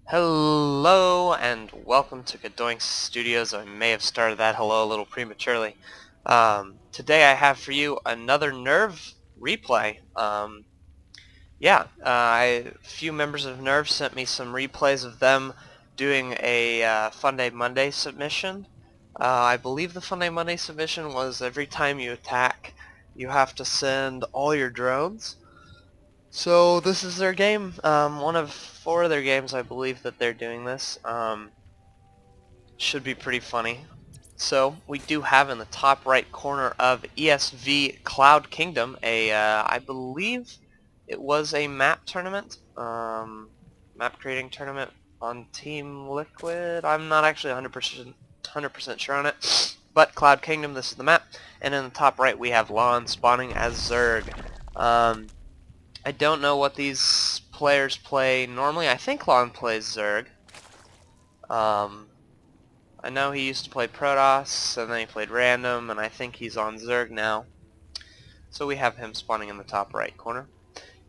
Hello and welcome to CadoinkStudios. I may have started that hello a little prematurely. Today I have for you another NerVe replay. A few members of NerVe sent me some replays of them doing a Funday Monday submission. I believe the Funday Monday submission was every time you attack, you have to send all your drones. So this is their game. One of four of their games, I believe, that they're doing this. Should be pretty funny. So we do have in the top right corner of ESV Cloud Kingdom I believe it was a map tournament, map creating tournament on Team Liquid. I'm not actually 100% sure on it, but Cloud Kingdom, this is the map. And in the top right we have LoN spawning as Zerg. I don't know what these players play normally. I think LoN plays Zerg. I know he used to play Protoss, and then he played Random, and I think he's on Zerg now. So we have him spawning in the top right corner.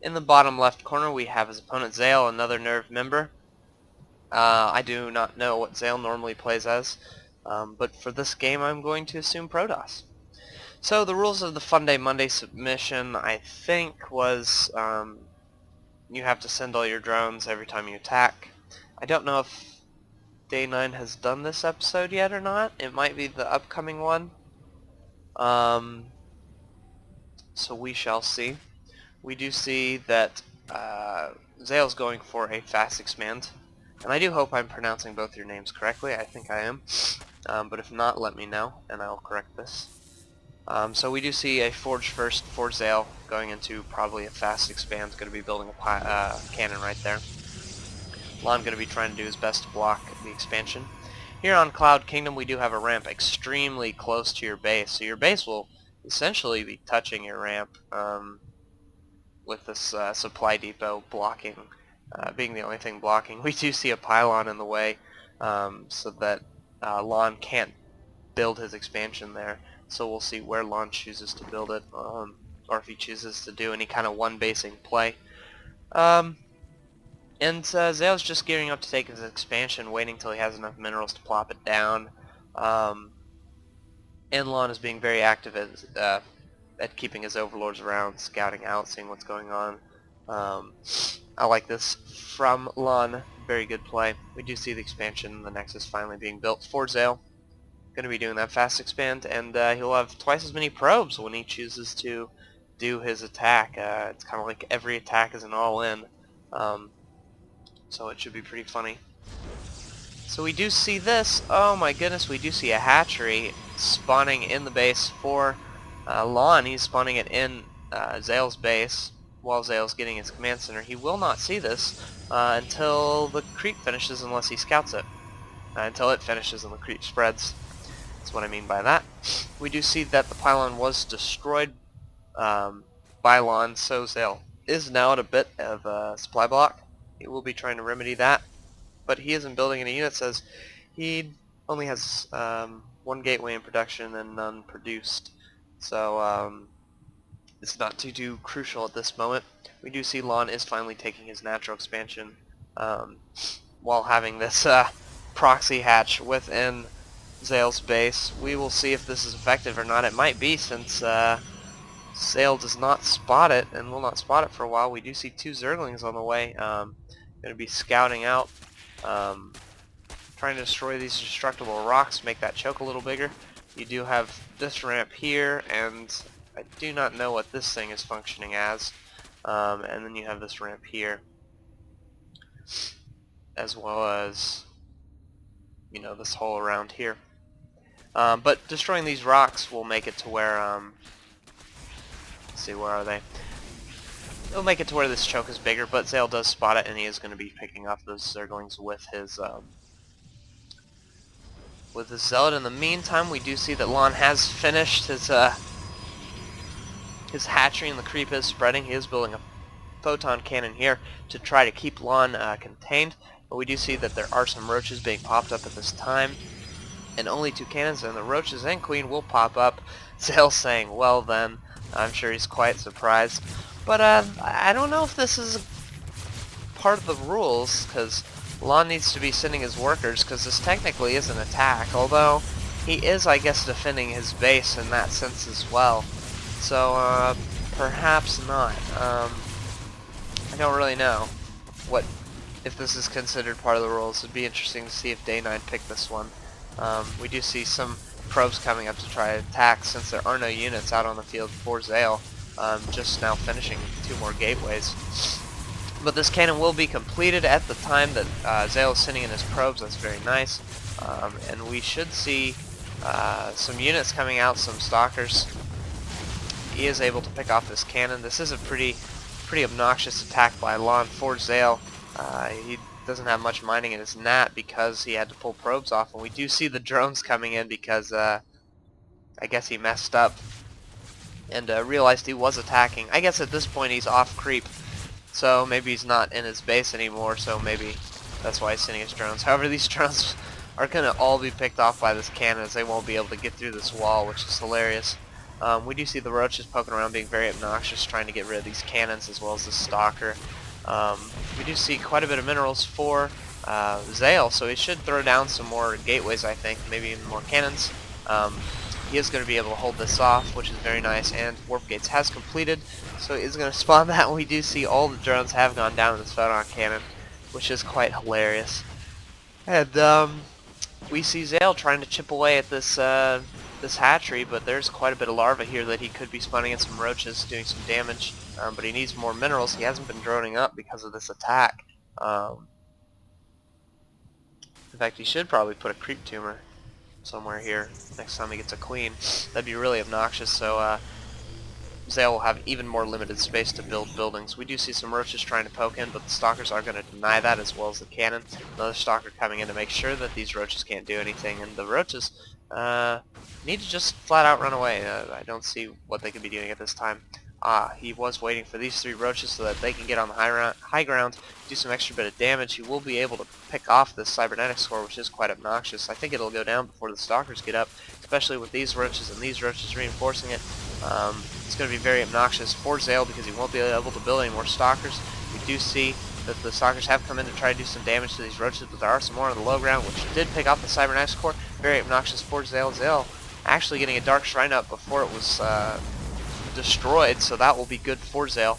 In the bottom left corner we have his opponent Xael, another NerVe member. I do not know what Xael normally plays as, but for this game I'm going to assume Protoss. So the rules of the Funday Monday submission, I think, was you have to send all your drones every time you attack. I don't know if Day 9 has done this episode yet or not. It might be the upcoming one. So we shall see. We do see that Xael's going for a fast expand. And I do hope I'm pronouncing both your names correctly. I think I am. But if not, let me know, and I'll correct this. So we do see a Forge first for Xael going into probably a fast expand. Going to be building a cannon right there. LoN going to be trying to do his best to block the expansion. Here on Cloud Kingdom we do have a ramp extremely close to your base. So your base will essentially be touching your ramp with this supply depot blocking, being the only thing blocking. We do see a pylon in the way so that LoN can't build his expansion there. So we'll see where LoN chooses to build it, or if he chooses to do any kind of one basing play. And Xael's just gearing up to take his expansion, waiting till he has enough minerals to plop it down. And LoN is being very active at keeping his overlords around, scouting out, seeing what's going on. I like this from LoN. Very good play. We do see the expansion, the Nexus finally being built for Xael. Going to be doing that fast expand, and he'll have twice as many probes when he chooses to do his attack. It's kind of like every attack is an all-in. So it should be pretty funny. So we do see this. Oh my goodness, we do see a hatchery spawning in the base for LoN. He's spawning it in Xael's base while Xael's getting his command center. He will not see this until the creep finishes, unless he scouts it. Until it finishes and the creep spreads. That's what I mean by that. We do see that the pylon was destroyed by LoN, so Xael is now at a bit of a supply block. He will be trying to remedy that, but he isn't building any units as he only has one gateway in production and none produced. So it's not too crucial at this moment. We do see LoN is finally taking his natural expansion while having this proxy hatch within Xael's base. We will see if this is effective or not. It might be, since Xael does not spot it and will not spot it for a while. We do see two Zerglings on the way. Going to be scouting out, trying to destroy these destructible rocks, make that choke a little bigger. You do have this ramp here, and I do not know what this thing is functioning as. And then you have this ramp here, as well as, you know, this hole around here. But destroying these rocks will make it to where, let's see, where are they? It'll make it to where this choke is bigger, but Xael does spot it, and he is going to be picking off those Zerglings with his Zealot. In the meantime, we do see that LoN has finished his hatchery, and the creep is spreading. He is building a photon cannon here to try to keep LoN contained, but we do see that there are some roaches being popped up at this time, and only two cannons, and the roaches and queen will pop up. Xael saying, well then, I'm sure he's quite surprised. But I don't know if this is part of the rules, because LoN needs to be sending his workers, because this technically is an attack, although he is, I guess, defending his base in that sense as well. So, perhaps not. I don't really know what if this is considered part of the rules. It'd be interesting to see if Day9 picked this one. We do see some probes coming up to try to attack, since there are no units out on the field for Xael. Just now finishing 2 more gateways. But this cannon will be completed at the time that Xael is sending in his probes. That's very nice. And we should see some units coming out, some stalkers. He is able to pick off this cannon. This is a pretty obnoxious attack by LoN for Xael. He doesn't have much mining in his NAT because he had to pull probes off, and we do see the drones coming in because I guess he messed up and realized he was attacking. I guess at this point he's off creep, so maybe he's not in his base anymore, so maybe that's why he's sending his drones. However, these drones are going to all be picked off by this cannon, as they won't be able to get through this wall, which is hilarious. We do see the roaches poking around, being very obnoxious, trying to get rid of these cannons as well as the stalker. We do see quite a bit of minerals for Xael, so he should throw down some more gateways, I think, maybe even more cannons. He is going to be able to hold this off, which is very nice, and Warp Gates has completed, so he is going to spawn that. We do see all the drones have gone down in this photon cannon, which is quite hilarious. And we see Xael trying to chip away at this this hatchery, but there's quite a bit of larva here that he could be spawning in some roaches, doing some damage, but he needs more minerals. He hasn't been droning up because of this attack. In fact, he should probably put a creep tumor somewhere here next time he gets a queen. That'd be really obnoxious, so Xael will have even more limited space to build buildings. We do see some roaches trying to poke in, but the stalkers are going to deny that, as well as the cannon. Another stalker coming in to make sure that these roaches can't do anything, and the roaches need to just flat out run away. I don't see what they could be doing at this time. He was waiting for these 3 roaches so that they can get on the high ground, do some extra bit of damage. He will be able to pick off this cybernetics core, which is quite obnoxious. I think it'll go down before the stalkers get up, especially with these roaches and these roaches reinforcing it. It's going to be very obnoxious for Xael because he won't be able to build any more stalkers. We do see that the stalkers have come in to try to do some damage to these roaches, but there are some more on the low ground, which did pick off the cybernetics core. Very obnoxious for Xael. Xael actually getting a dark shrine up before it was destroyed, so that will be good for Xael.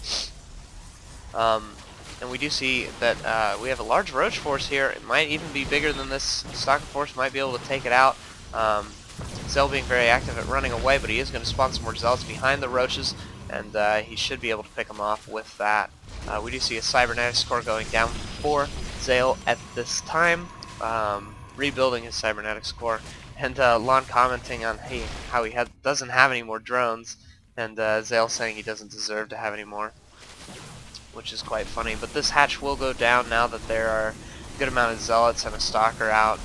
And we do see that we have a large roach force here. It might even be bigger than this stalker force, might be able to take it out. Xael being very active at running away, but he is going to spawn some more zealots behind the roaches, and he should be able to pick them off with that. We do see a cybernetics core going down for Xael at this time, rebuilding his cybernetics core, and LoN commenting on how he doesn't have any more drones, and Xael saying he doesn't deserve to have any more, which is quite funny. But this hatch will go down now that there are a good amount of zealots and a stalker out.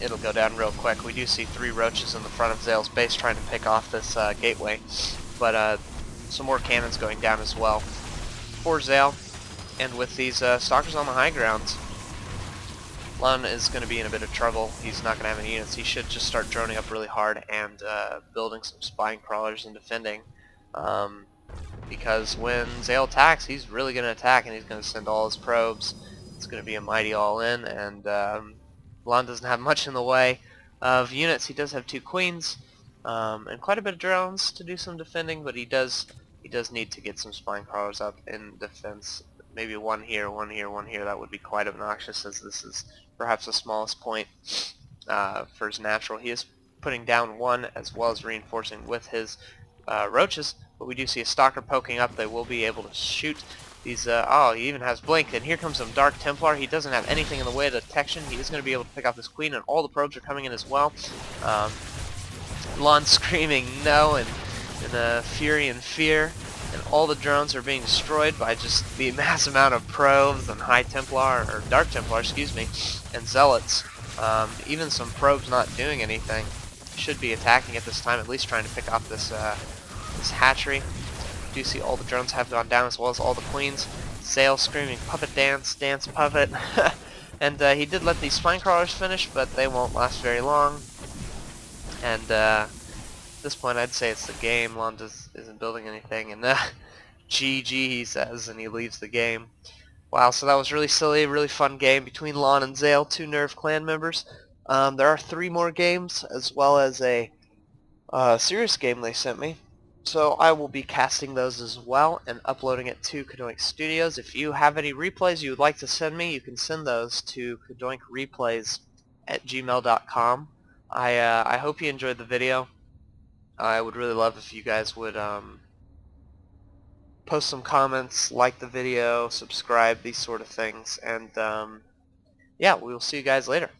It'll go down real quick. We do see 3 roaches in the front of Xael's base trying to pick off this gateway, but some more cannons going down as well for Xael. And with these stalkers on the high ground, LoN is going to be in a bit of trouble. He's not going to have any units. He should just start droning up really hard and building some spine crawlers and defending. Because when Xael attacks, he's really going to attack, and he's going to send all his probes. It's going to be a mighty all-in, and LoN doesn't have much in the way of units. He does have 2 queens and quite a bit of drones to do some defending, but he does need to get some spine crawlers up in defense. Maybe one here, one here, one here. That would be quite obnoxious, as this is perhaps the smallest point for his natural. He is putting down 1 as well as reinforcing with his roaches, but we do see a stalker poking up. They will be able to shoot these. Oh, he even has blink, and here comes some Dark Templar. He doesn't have anything in the way of detection. He is going to be able to pick off this queen, and all the probes are coming in as well. LoN screaming no in fury and fear, and all the drones are being destroyed by just the mass amount of probes and High Templar, or Dark Templar, excuse me, and zealots. Even some probes not doing anything. Should be attacking at this time, at least trying to pick off this this hatchery. You do see all the drones have gone down, as well as all the queens. Xael screaming puppet dance, dance puppet. And he did let these spine crawlers finish, but they won't last very long. And at this point, I'd say it's the game. LoN isn't building anything, and GG he says, and he leaves the game. Wow, so that was really silly, really fun game between LoN and Xael, two NerVe clan members. There are 3 more games, as well as a serious game they sent me. So I will be casting those as well and uploading it to CadoinkStudios. If you have any replays you would like to send me, you can send those to CadoinkReplays@gmail.com. I hope you enjoyed the video. I would really love if you guys would post some comments, like the video, subscribe, these sort of things. And yeah, we will see you guys later.